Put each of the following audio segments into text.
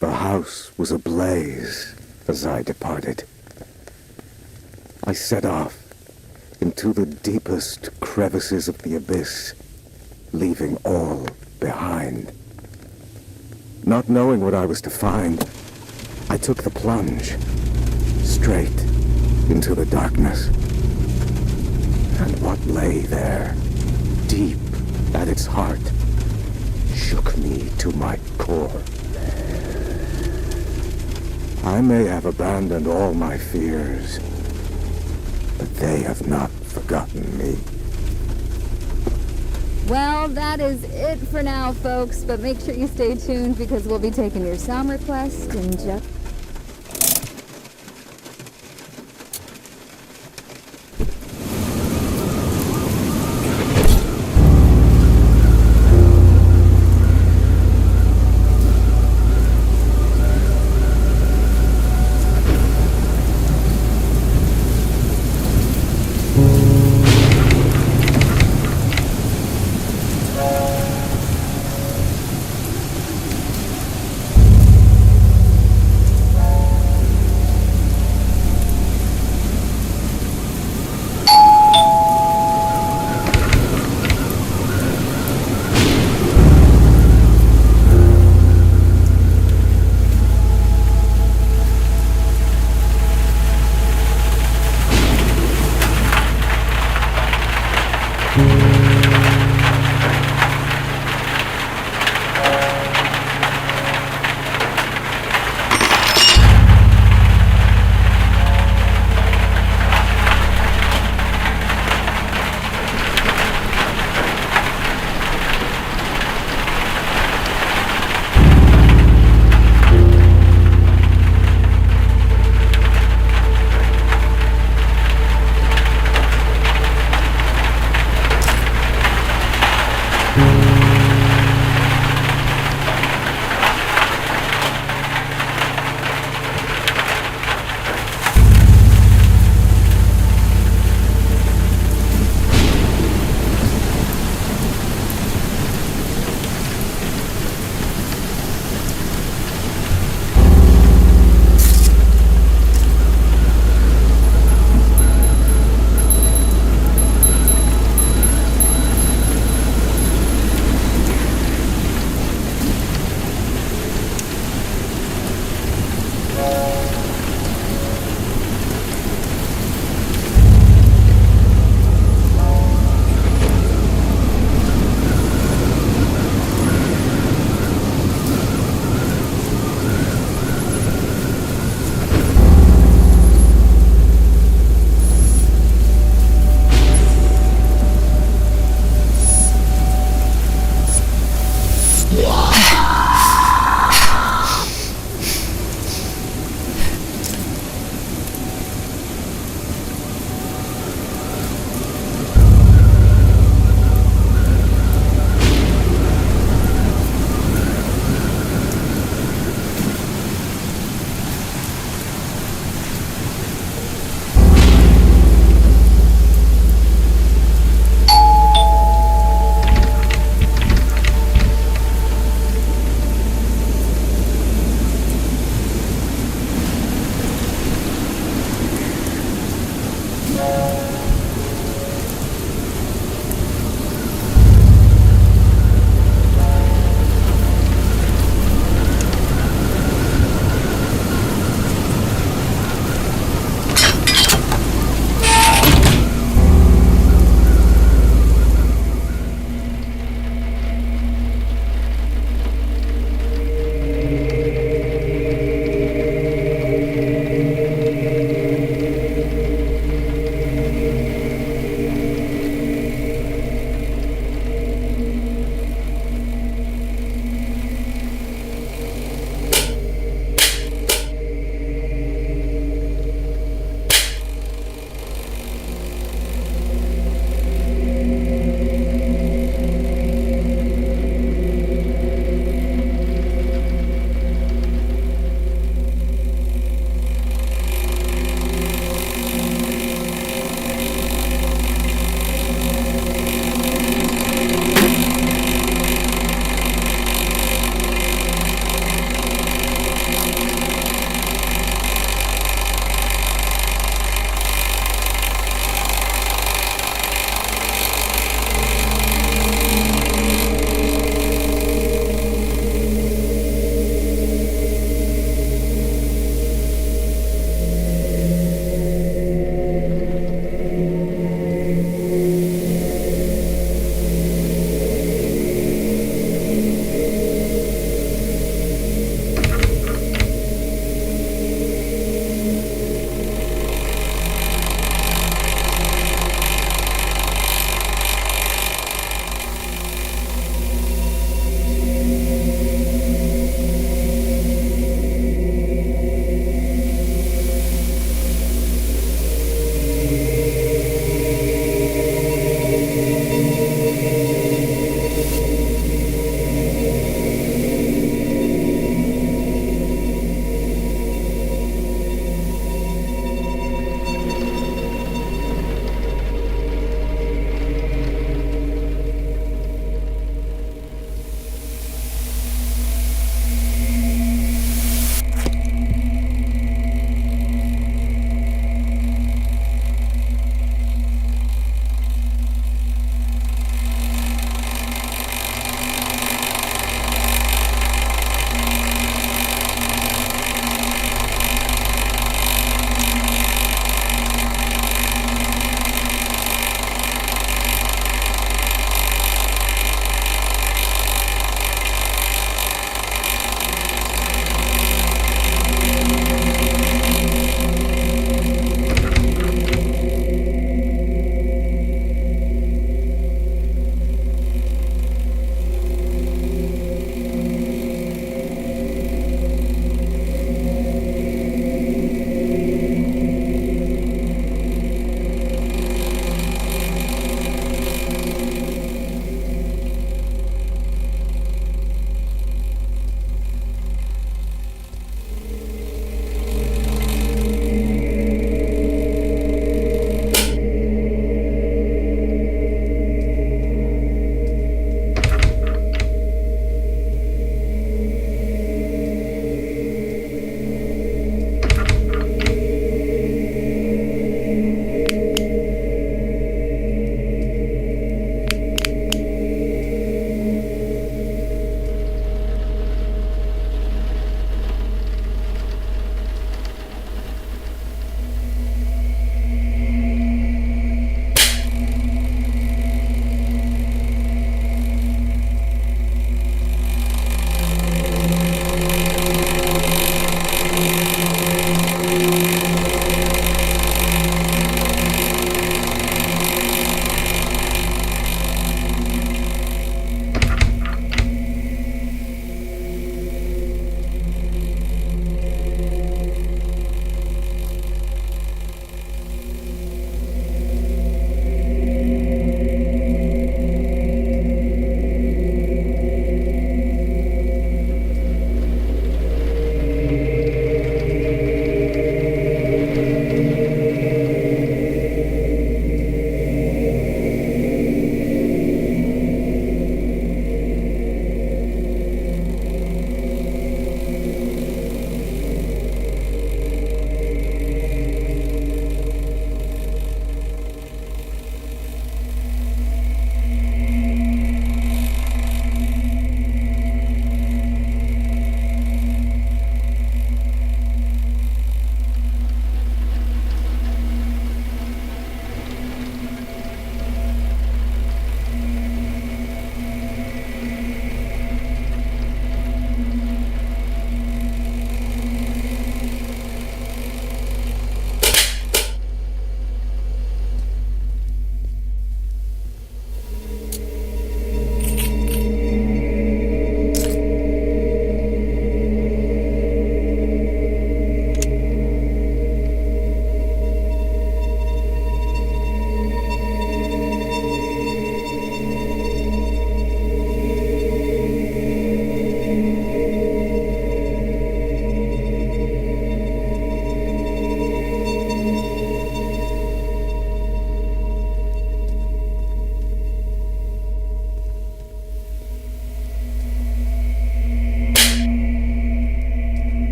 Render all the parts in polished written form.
The house was ablaze as I departed. I set off into the deepest crevices of the abyss, leaving all behind. Not knowing what I was to find, I took the plunge, straight into the darkness. And what lay there, deep at its heart, shook me to my core. I may have abandoned all my fears, but they have not forgotten me. Well, that is it for now, folks, but make sure you stay tuned because we'll be taking your sound request in just...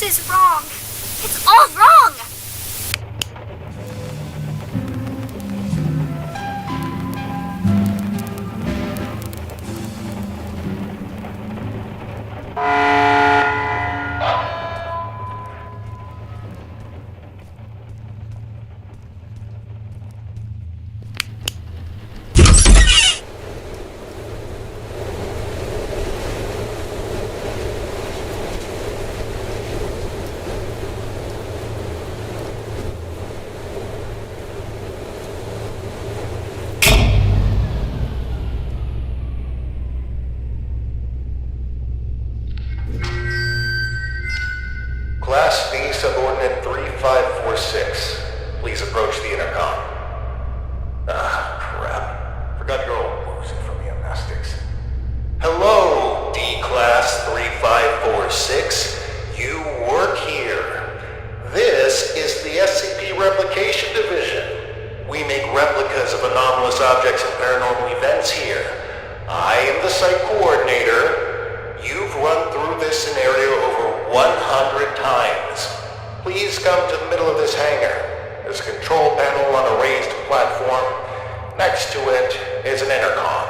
This is wrong. It's all wrong! Class B subordinate 3546. Please approach the intercom. Ah, crap. Forgot you're all woozy from the amnestics. Hello, D-Class 3546. You work here. This is the SCP Replication Division. We make replicas of anomalous objects and paranormal events here. I am the site coordinator. You've run through this scenario over 100 times. Please come to the middle of this hangar. There's a control panel on a raised platform. Next to it is an intercom.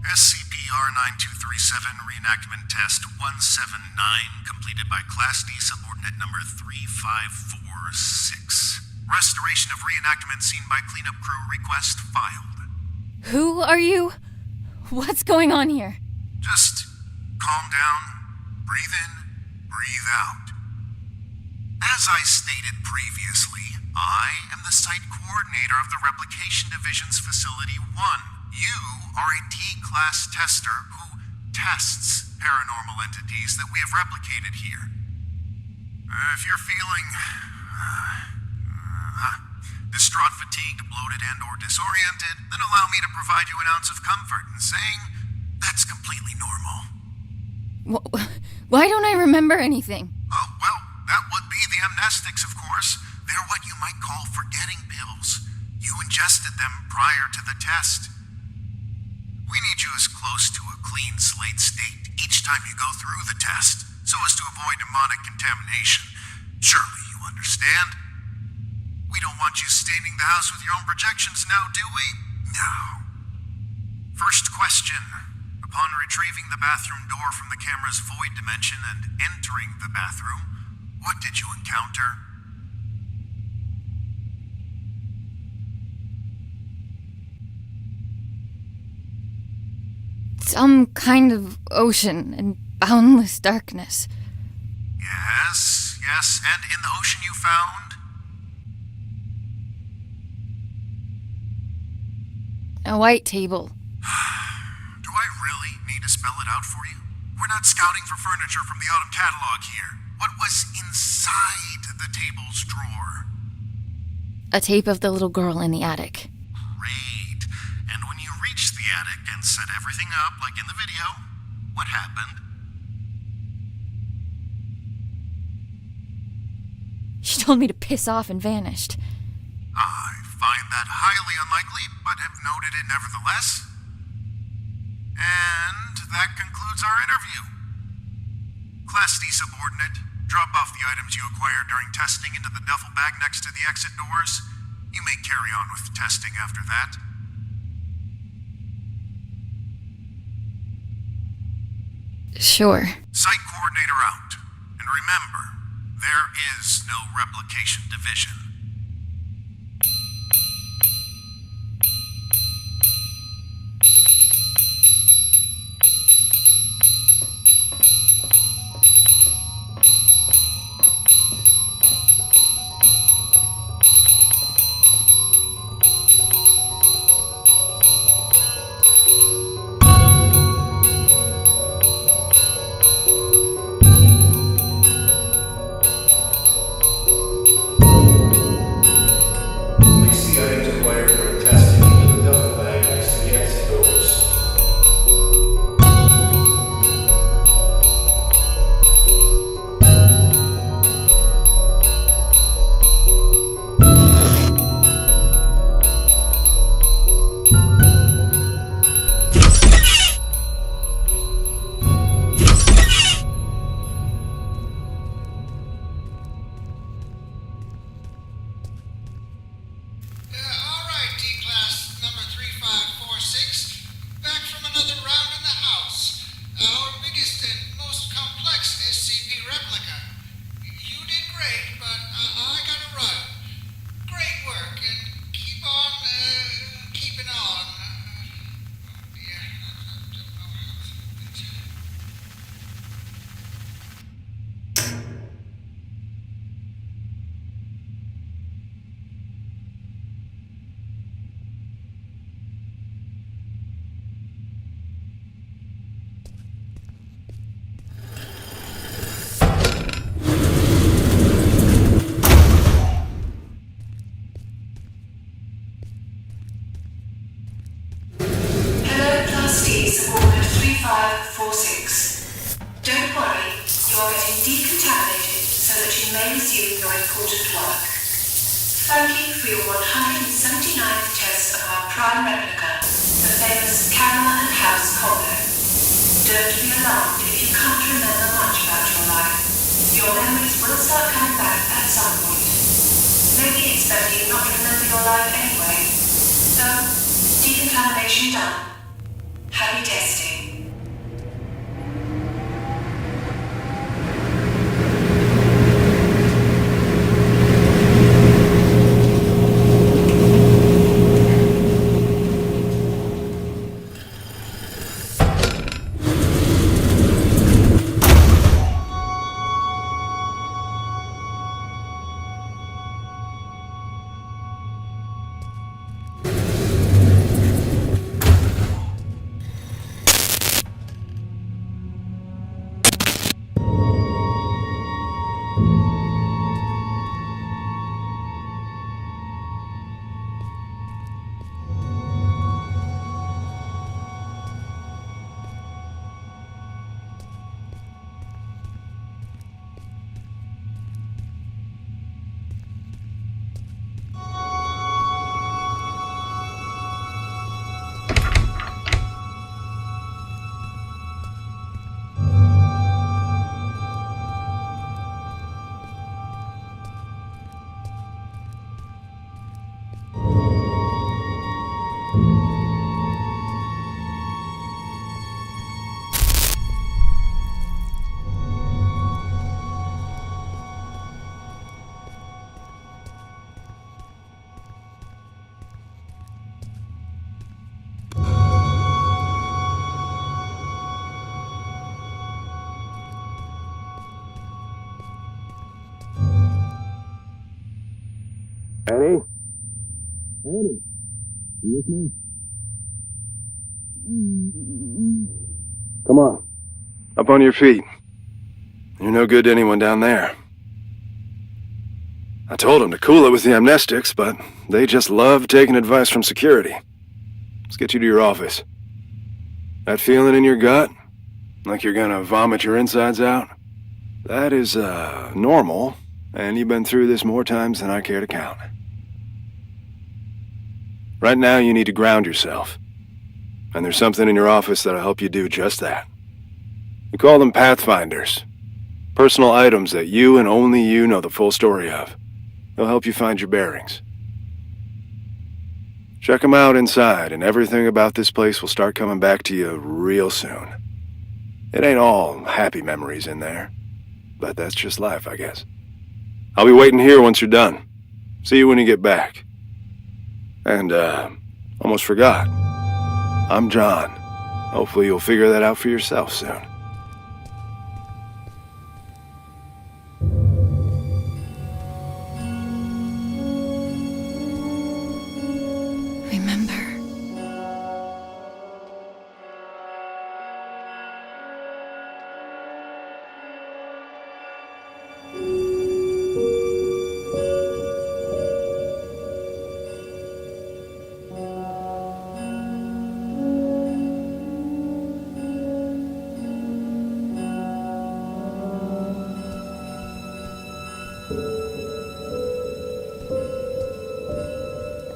SCP-R9237 Reenactment Test 179, completed by Class D Subordinate Number 3546. Restoration of reenactment scene by cleanup crew request filed. Who are you? What's going on here? Just calm down, breathe in, breathe out. As I stated previously, I am the site coordinator of the Replication Division's Facility 1. You are a D-Class tester who tests paranormal entities that we have replicated here. If you're feeling distraught, fatigued, bloated, and or disoriented, then allow me to provide you an ounce of comfort in saying that's completely normal. Why don't I remember anything? Oh, well, that would be the amnestics, of course. They're what you might call forgetting pills. You ingested them prior to the test. We need you as close to a clean slate state each time you go through the test, so as to avoid demonic contamination. Surely you understand? We don't want you staining the house with your own projections now, do we? No. First question. Upon retrieving the bathroom door from the camera's void dimension and entering the bathroom, what did you encounter? Some kind of ocean and boundless darkness. Yes, and in the ocean you found? A white table. Do I really need to spell it out for you? We're not scouting for furniture from the autumn catalog here. What was inside the table's drawer? A tape of the little girl in the attic. Great. And when you reached the attic and set everything up like in the video, what happened? She told me to piss off and vanished. I find that highly unlikely, but have noted it nevertheless. And that concludes our interview. Class D subordinate, drop off the items you acquired during testing into the duffel bag next to the exit doors. You may carry on with testing after that. Sure. Site coordinator out. And remember, there is no replication division. Subordinate 3546. Don't worry, you are getting decontaminated so that you may resume your important work. Thank you for your 179th test of our prime replica, the famous camera and house combo. Don't be alarmed if you can't remember much about your life. Your memories will start coming back at some point. Maybe it's better you not remember your life anyway. So, decontamination done. Happy testing. Annie? Annie? You with me? Come on. Up on your feet. You're no good to anyone down there. I told them to cool it with the amnestics, but they just love taking advice from security. Let's get you to your office. That feeling in your gut? Like you're gonna vomit your insides out? That is, normal, and you've been through this more times than I care to count. Right now, you need to ground yourself. And there's something in your office that'll help you do just that. We call them Pathfinders. Personal items that you and only you know the full story of. They'll help you find your bearings. Check them out inside, and everything about this place will start coming back to you real soon. It ain't all happy memories in there, but that's just life, I guess. I'll be waiting here once you're done. See you when you get back. And, almost forgot. I'm John. Hopefully you'll figure that out for yourself soon. Remember.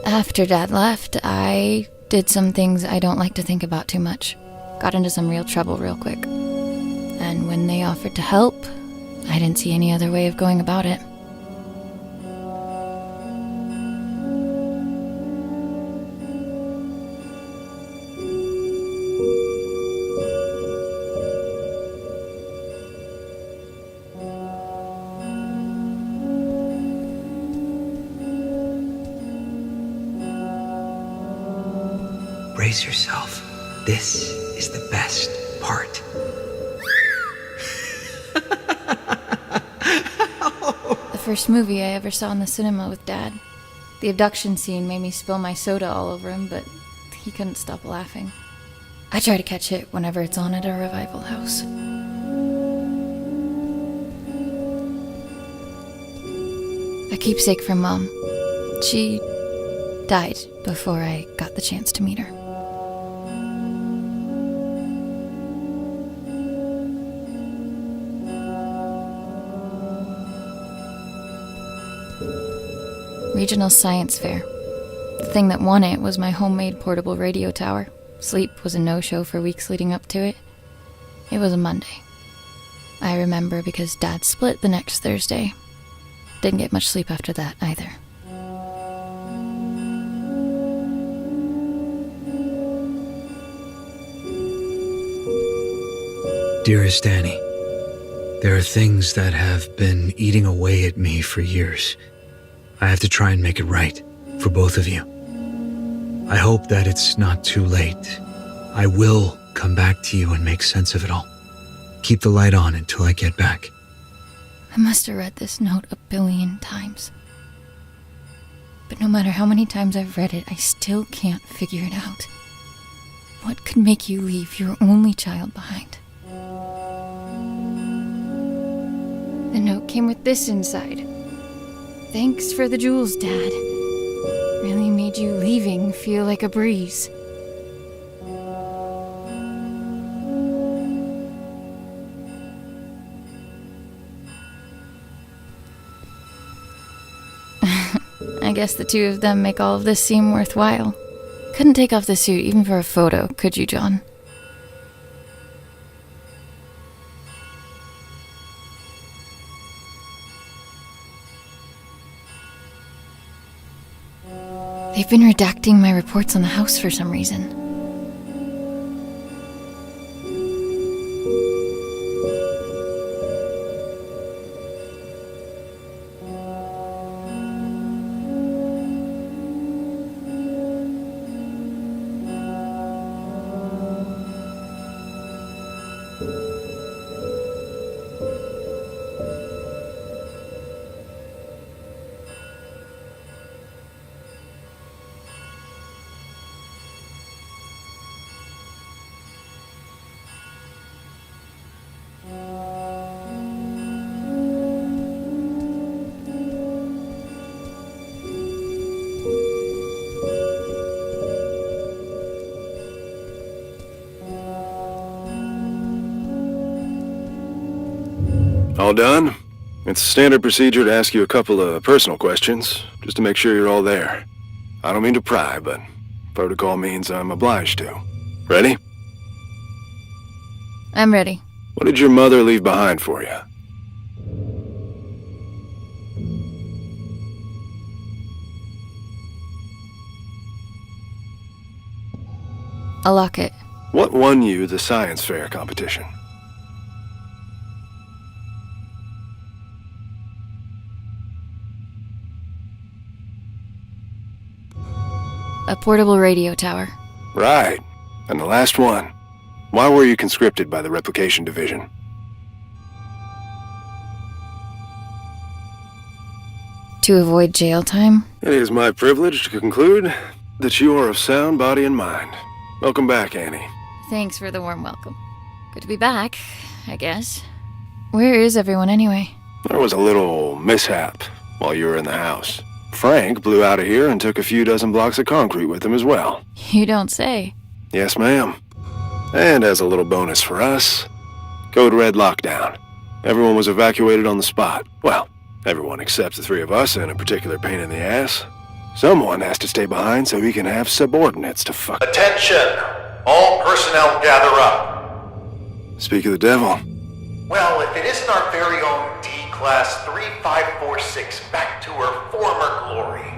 After Dad left, I did some things I don't like to think about too much. Got into some real trouble real quick. And when they offered to help, I didn't see any other way of going about it. Brace yourself. This is the best part. The first movie I ever saw in the cinema with Dad. The abduction scene made me spill my soda all over him, but he couldn't stop laughing. I try to catch it whenever it's on at a revival house. A keepsake from Mom. She died before I got the chance to meet her. Regional Science Fair. The thing that won it was my homemade portable radio tower. Sleep was a no-show for weeks leading up to it. It was a Monday. I remember because Dad split the next Thursday. Didn't get much sleep after that either. Dearest Annie, there are things that have been eating away at me for years. I have to try and make it right for both of you. I hope that it's not too late. I will come back to you and make sense of it all. Keep the light on until I get back. I must have read this note 1 billion times. But no matter how many times I've read it, I still can't figure it out. What could make you leave your only child behind? The note came with this inside. Thanks for the jewels, Dad. Really made you leaving feel like a breeze. I guess the two of them make all of this seem worthwhile. Couldn't take off the suit even for a photo, could you, John? They've been redacting my reports on the house for some reason. all done. It's standard procedure to ask you a couple of personal questions, just to make sure you're all there. I don't mean to pry, but protocol means I'm obliged to. Ready? I'm ready. What did your mother leave behind for you? A locket. What won you the science fair competition? A portable radio tower. Right. And the last one. Why were you conscripted by the replication division? To avoid jail time? It is my privilege to conclude that you are of sound body and mind. Welcome back, Annie. Thanks for the warm welcome. Good to be back, I guess. Where is everyone anyway? There was a little mishap while you were in the house. Frank blew out of here and took a few dozen blocks of concrete with him as well. You don't say. Yes, ma'am. And as a little bonus for us, Code Red lockdown. Everyone was evacuated on the spot. Well, everyone except the three of us and a particular pain in the ass. Someone has to stay behind so he can have subordinates to fuck. Attention! All personnel gather up. Speak of the devil. Well, if it isn't our very own D-Class 3546 back to her former glory.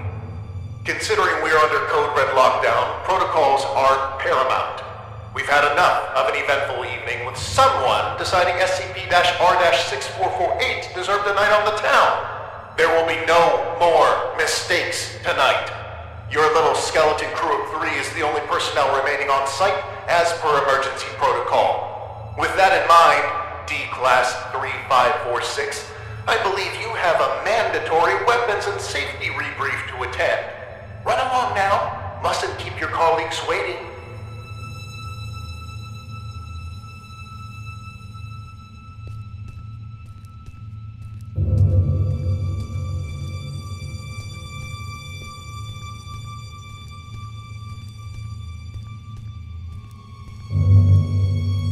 Considering we're under Code Red lockdown, protocols are paramount. We've had enough of an eventful evening with someone deciding SCP-R-6448 deserved a night on the town. There will be no more mistakes tonight. Your little skeleton crew of 3 is the only personnel remaining on site as per emergency protocol. With that in mind, D-Class 3546, I believe you have a mandatory weapons and safety rebrief to attend. Run along now. Mustn't keep your colleagues waiting.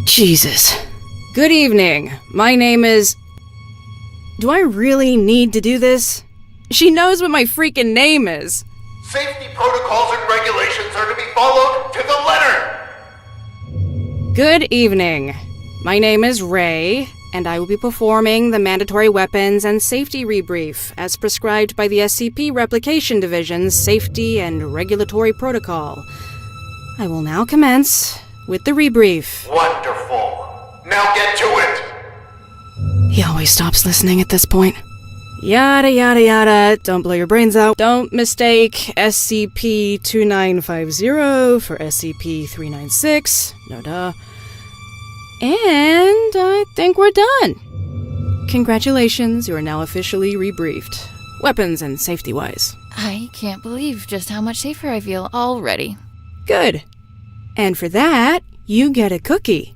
Jesus. Good evening. My name is... Do I really need to do this? She knows what my freaking name is. Safety protocols and regulations are to be followed to the letter! Good evening. My name is Ray, and I will be performing the mandatory weapons and safety rebrief as prescribed by the SCP Replication Division's Safety and Regulatory Protocol. I will now commence with the rebrief. Wonderful. Now get to it! He always stops listening at this point. Yada yada yada, don't blow your brains out. Don't mistake SCP-2950 for SCP-396. No duh. And I think we're done. Congratulations, you are now officially rebriefed. Weapons and safety-wise. I can't believe just how much safer I feel already. Good. And for that, you get a cookie.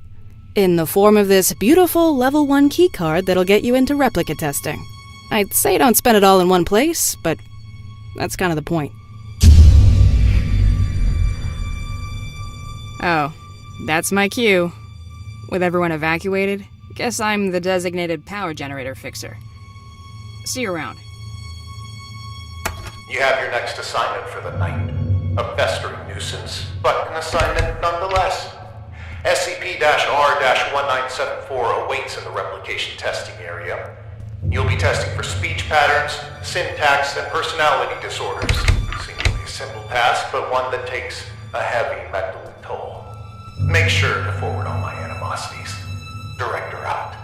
In the form of this beautiful level 1 keycard that'll get you into replica testing. I'd say don't spend it all in one place, but that's kind of the point. Oh, that's my cue. With everyone evacuated, guess I'm the designated power generator fixer. See you around. You have your next assignment for the night. A festering nuisance, but an assignment nonetheless. SCP-R-1974 awaits in the replication testing area. You'll be testing for speech patterns, syntax, and personality disorders. Seemingly a simple task, but one that takes a heavy mental toll. Make sure to forward all my animosities. Director out.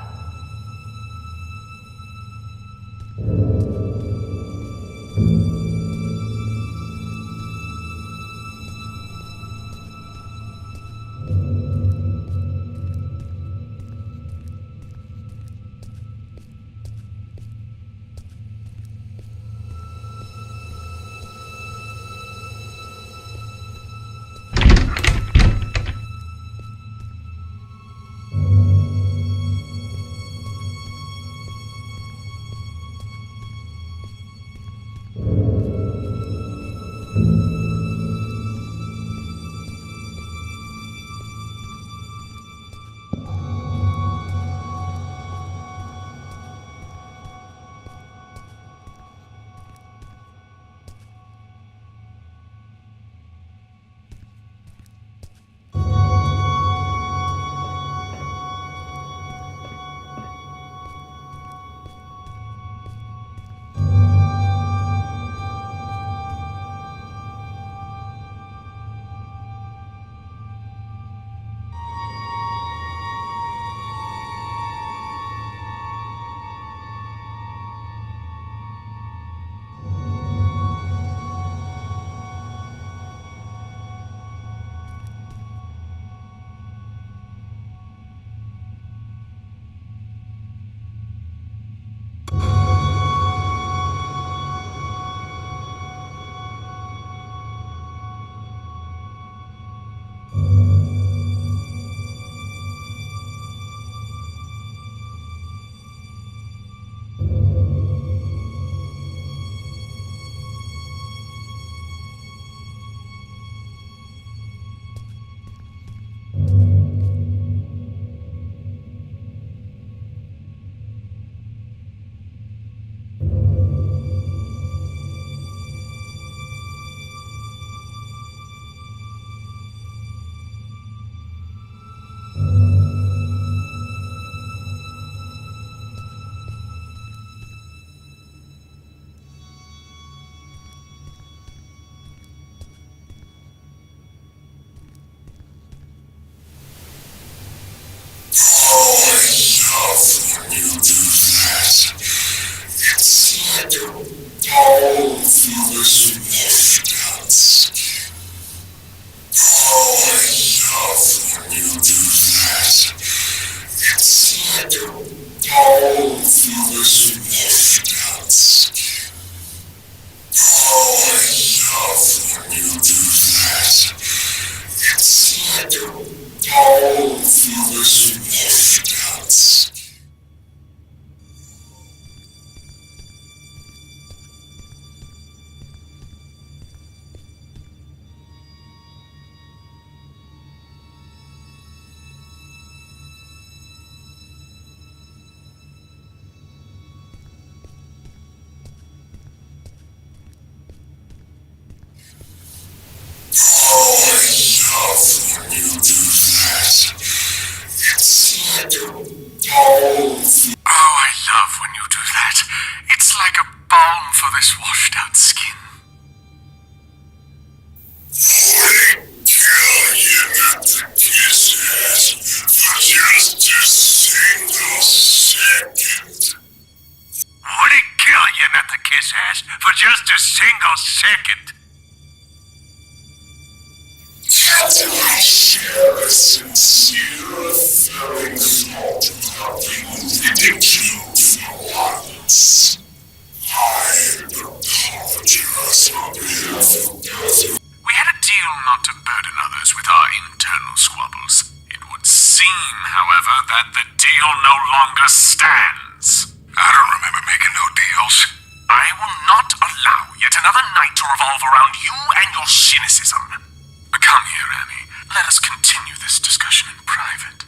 Oh, I love when you do that. It's like a balm for this washed out skin. Would it kill you not to kiss ass for just a single second? Do I share a sincere feeling of ridiculous once? I apologize on behalf of the... We had a deal not to burden others with our internal squabbles. It would seem, however, that the deal no longer stands. I don't remember making no deals. I will not allow yet another night to revolve around you and your cynicism. Come here, Annie. Let us continue this discussion in private.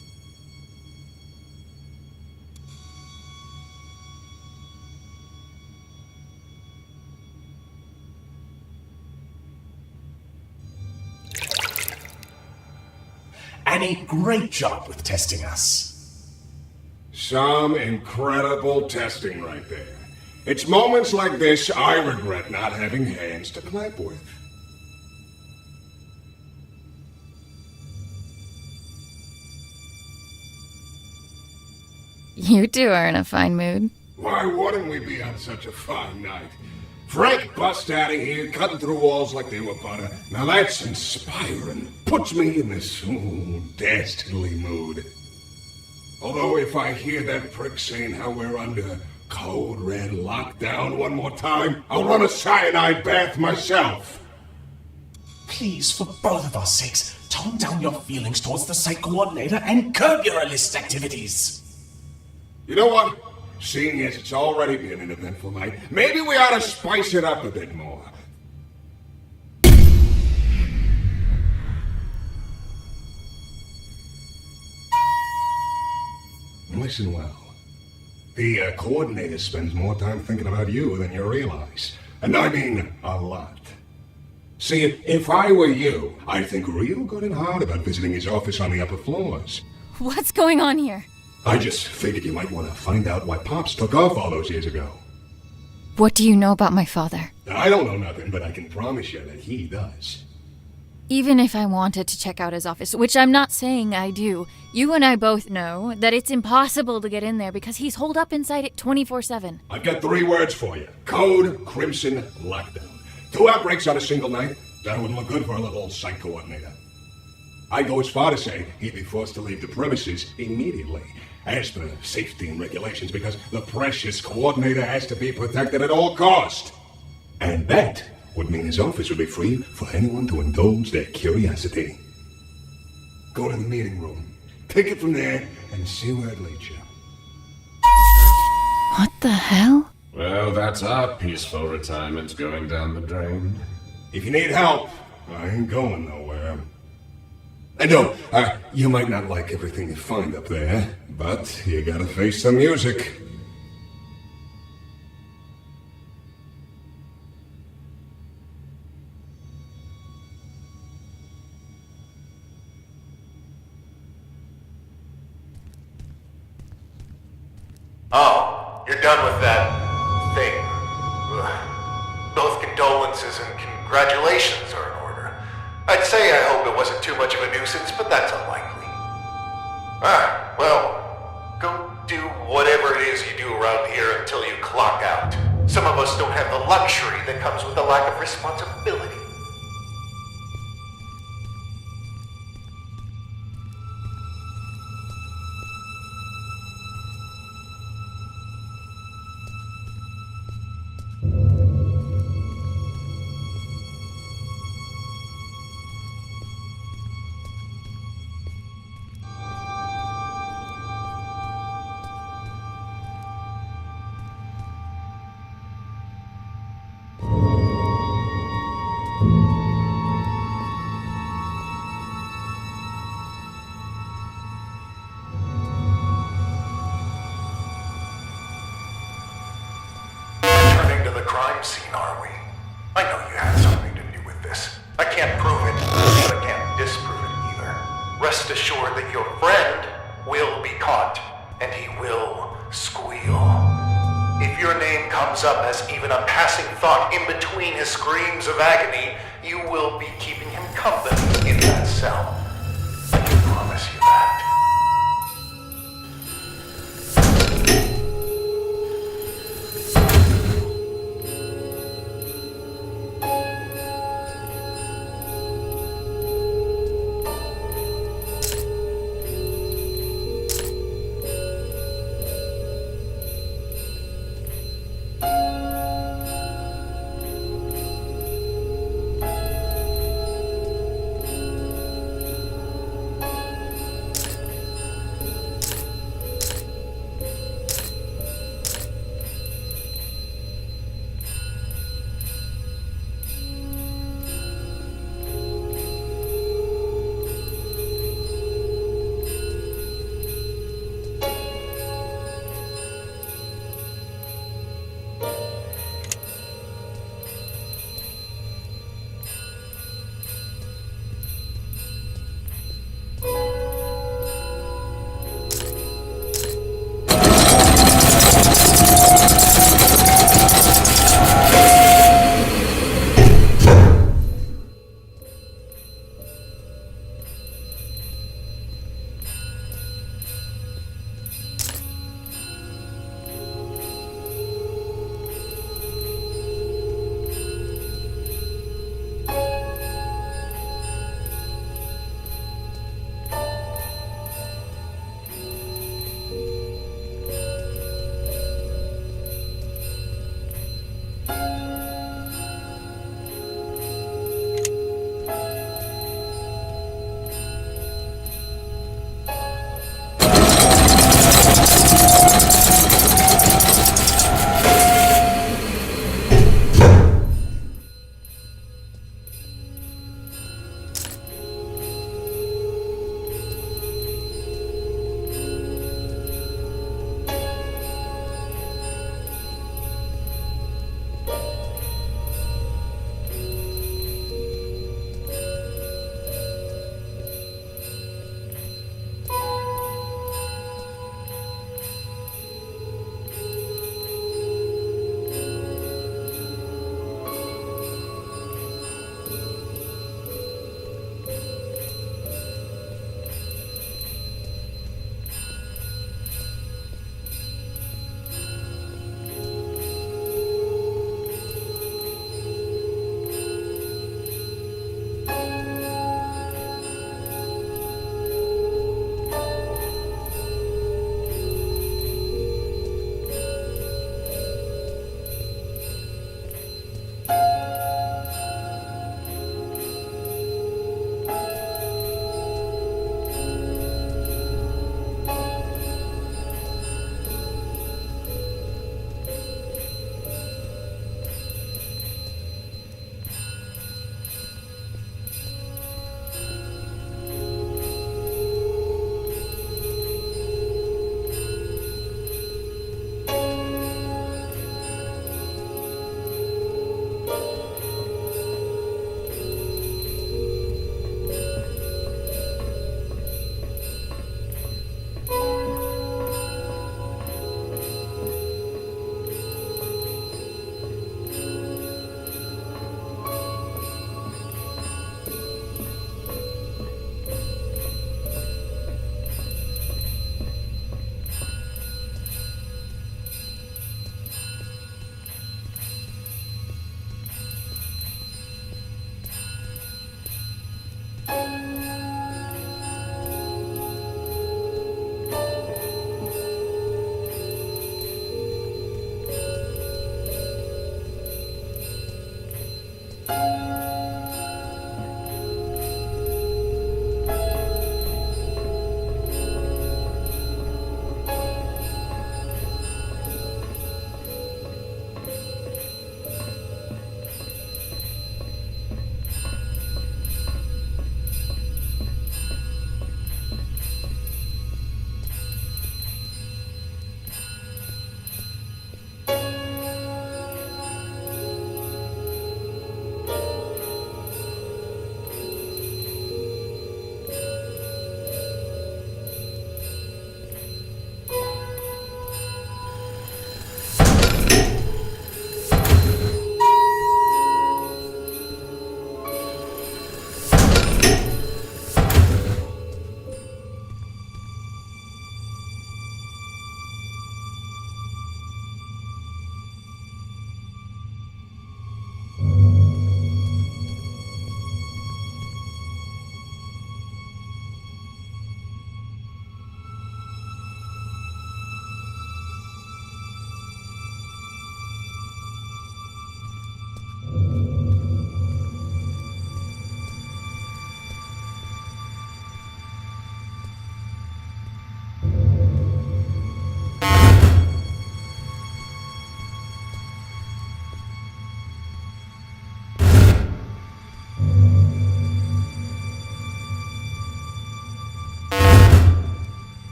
Annie, great job with testing us. Some incredible testing right there. It's moments like this I regret not having hands to clap with. You two are in a fine mood. Why wouldn't we be on such a fine night? Frank bust out of here, cutting through walls like they were butter. Now that's inspiring. Puts me in this dastardly mood. Although if I hear that prick saying how we're under code red lockdown one more time, I'll run a cyanide bath myself. Please, for both of our sakes, tone down your feelings towards the site coordinator and curb your illicit activities. You know what? Seeing as it's already been an eventful night, maybe we ought to spice it up a bit more. Listen well. The coordinator spends more time thinking about you than you realize. And I mean a lot. See, if I were you, I'd think real good and hard about visiting his office on the upper floors. What's going on here? I just figured you might want to find out why Pops took off all those years ago. What do you know about my father? I don't know nothing, but I can promise you that he does. Even if I wanted to check out his office, which I'm not saying I do, you and I both know that it's impossible to get in there because he's holed up inside it 24/7. I've got 3 words for you. Code, Crimson, Lockdown. 2 outbreaks on a single night? That wouldn't look good for a little site coordinator. I'd go as far to say he'd be forced to leave the premises immediately, as per safety and regulations, because the precious coordinator has to be protected at all cost. And that would mean his office would be free for anyone to indulge their curiosity. Go to the meeting room, take it from there, and see where it leads you. What the hell? Well, that's our peaceful retirement going down the drain. If you need help, I ain't going nowhere. And no, you might not like everything you find up there, but you gotta face the music. Oh, you're done with that thing. Ugh. Both condolences and congratulations are in order. I'd say I hope it wasn't too much of a nuisance, but that's unlikely. Well, go do whatever it is you do around here until you clock out. Some of us don't have the luxury that comes with a lack of responsibility. Crime scene, are we? I know you had something to do with this. I can't prove it, but I can't disprove it either. rest assured that your friend will be caught, and he will squeal. If your name comes up as even a passing thought in between his screams of agony, you will be keeping him company in that cell. I can promise you that.